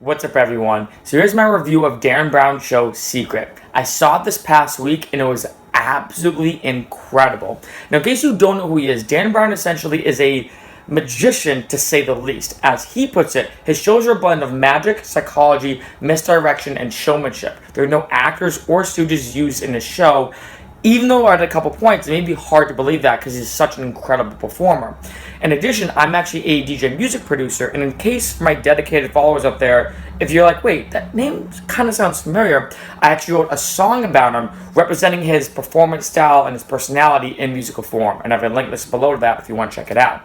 What's up, everyone? So here's my review of Derren Brown's show, Secret. I saw it this past week, and it was absolutely incredible. Now, in case you don't know who he is, Derren Brown essentially is a magician, to say the least. As he puts it, his shows are a blend of magic, psychology, misdirection, and showmanship. There are no actors or stooges used in his show, even though at a couple points, it may be hard to believe that because he's such an incredible performer. In addition, I'm actually a DJ music producer, and in case for my dedicated followers up there, if you're like, wait, that name kind of sounds familiar, I actually wrote a song about him representing his performance style and his personality in musical form, and I've been linked this below to that if you want to check it out.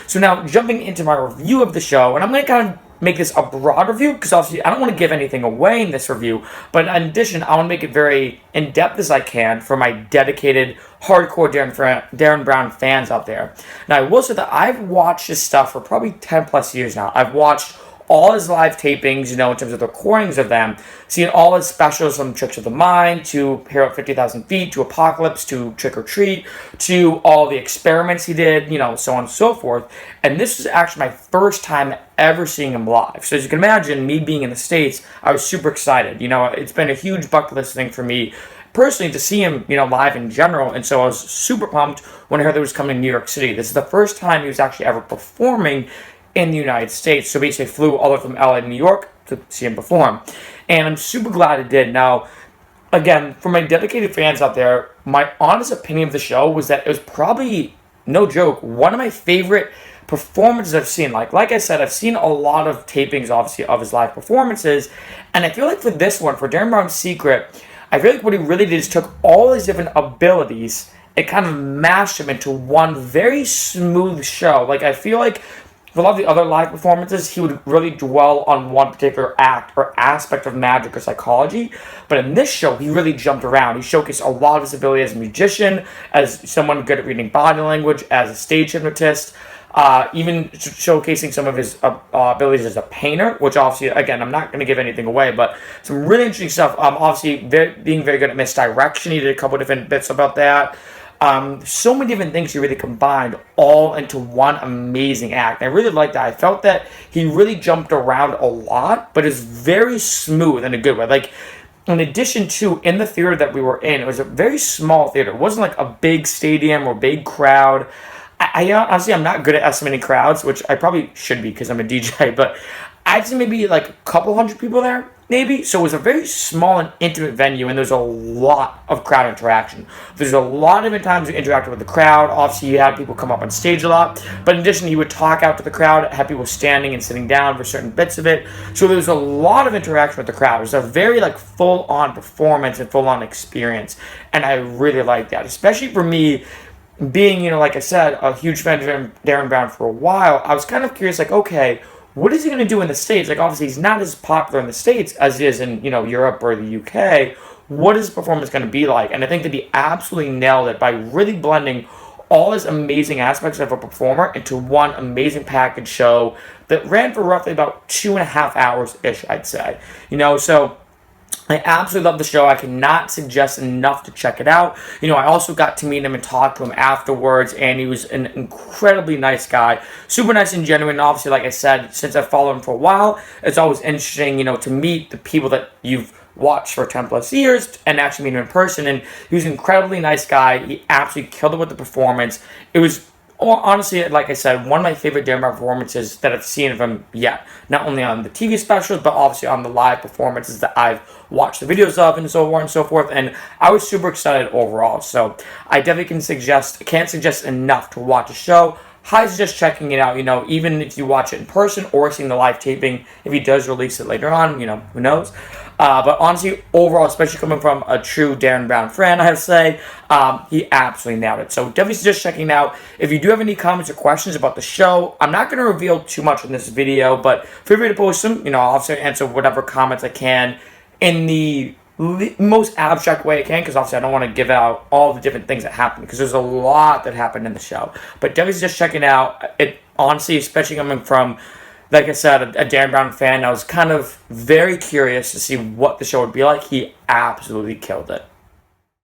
So now, jumping into my review of the show, and I'm going to kind of make this a broad review because obviously I don't want to give anything away in this review, but in addition I want to make it very in-depth as I can for my dedicated hardcore Derren Brown fans out there. Now I will say that I've watched his stuff for probably 10 plus years now. I've watched all his live tapings, in terms of the recordings of them, seeing all his specials from Tricks of the Mind, to Hero at 50,000 Feet, to Apocalypse, to Trick or Treat, to all the experiments he did, so on and so forth. And this was actually my first time ever seeing him live. So as you can imagine, me being in the States, I was super excited. It's been a huge bucket list thing for me personally to see him, live in general. And so I was super pumped when I heard that he was coming to New York City. This is the first time he was actually ever performing in the United States. So basically I flew all the way from LA to New York to see him perform. And I'm super glad I did. Now, again, for my dedicated fans out there, my honest opinion of the show was that it was probably, no joke, one of my favorite performances I've seen. Like I said, I've seen a lot of tapings, obviously, of his live performances. And I feel like for this one, for Derren Brown's Secret, I feel like what he really did is took all his different abilities and kind of mashed them into one very smooth show. Like, I feel like for a lot of the other live performances, he would really dwell on one particular act or aspect of magic or psychology. But in this show, he really jumped around. He showcased a lot of his ability as a magician, as someone good at reading body language, as a stage hypnotist, even showcasing some of his abilities as a painter, which obviously, again, I'm not going to give anything away, but some really interesting stuff. Obviously, being very good at misdirection. He did a couple different bits about that. So many different things he really combined all into one amazing act. And I really liked that. I felt that he really jumped around a lot, but it's very smooth in a good way. Like, in addition to, in the theater that we were in, it was a very small theater. It wasn't like a big stadium or big crowd. I honestly, I'm not good at estimating crowds, which I probably should be because I'm a DJ, but I'd say maybe like a couple hundred people there, maybe. So it was a very small and intimate venue, and there's a lot of crowd interaction. There's a lot of different times we interacted with the crowd. Obviously, you had people come up on stage a lot, but in addition, he would talk out to the crowd, have people standing and sitting down for certain bits of it. So there was a lot of interaction with the crowd. It was a very full-on performance and full-on experience, and I really liked that, especially for me. Being, like I said, a huge fan of Derren Brown for a while, I was kind of curious, okay, what is he going to do in the States? Obviously, he's not as popular in the States as he is in, Europe or the UK. What is his performance going to be like? And I think that he absolutely nailed it by really blending all his amazing aspects of a performer into one amazing package show that ran for roughly about 2.5 hours-ish, I'd say. So I absolutely love the show. I cannot suggest enough to check it out. I also got to meet him and talk to him afterwards, and he was an incredibly nice guy. Super nice and genuine. Obviously, like I said, since I've followed him for a while, it's always interesting, to meet the people that you've watched for 10 plus years and actually meet him in person. And he was an incredibly nice guy. He absolutely killed it with the performance. It was, honestly, like I said, one of my favorite Derren Brown performances that I've seen of him yet. Not only on the TV specials, but obviously on the live performances that I've watched the videos of and so on and so forth. And I was super excited overall. So I definitely can't suggest enough to watch a show. Highly suggest checking it out, even if you watch it in person or seeing the live taping, if he does release it later on, who knows. But honestly, overall, especially coming from a true Derren Brown fan, I have to say, he absolutely nailed it. So definitely suggest checking it out. If you do have any comments or questions about the show, I'm not going to reveal too much in this video, but feel free to post them. I'll obviously answer whatever comments I can in the most abstract way I can, because obviously I don't want to give out all the different things that happened, because there's a lot that happened in the show. But definitely just checking it out. It honestly, especially coming from, like I said, a Derren Brown fan, I was kind of very curious to see what the show would be like. He absolutely killed it.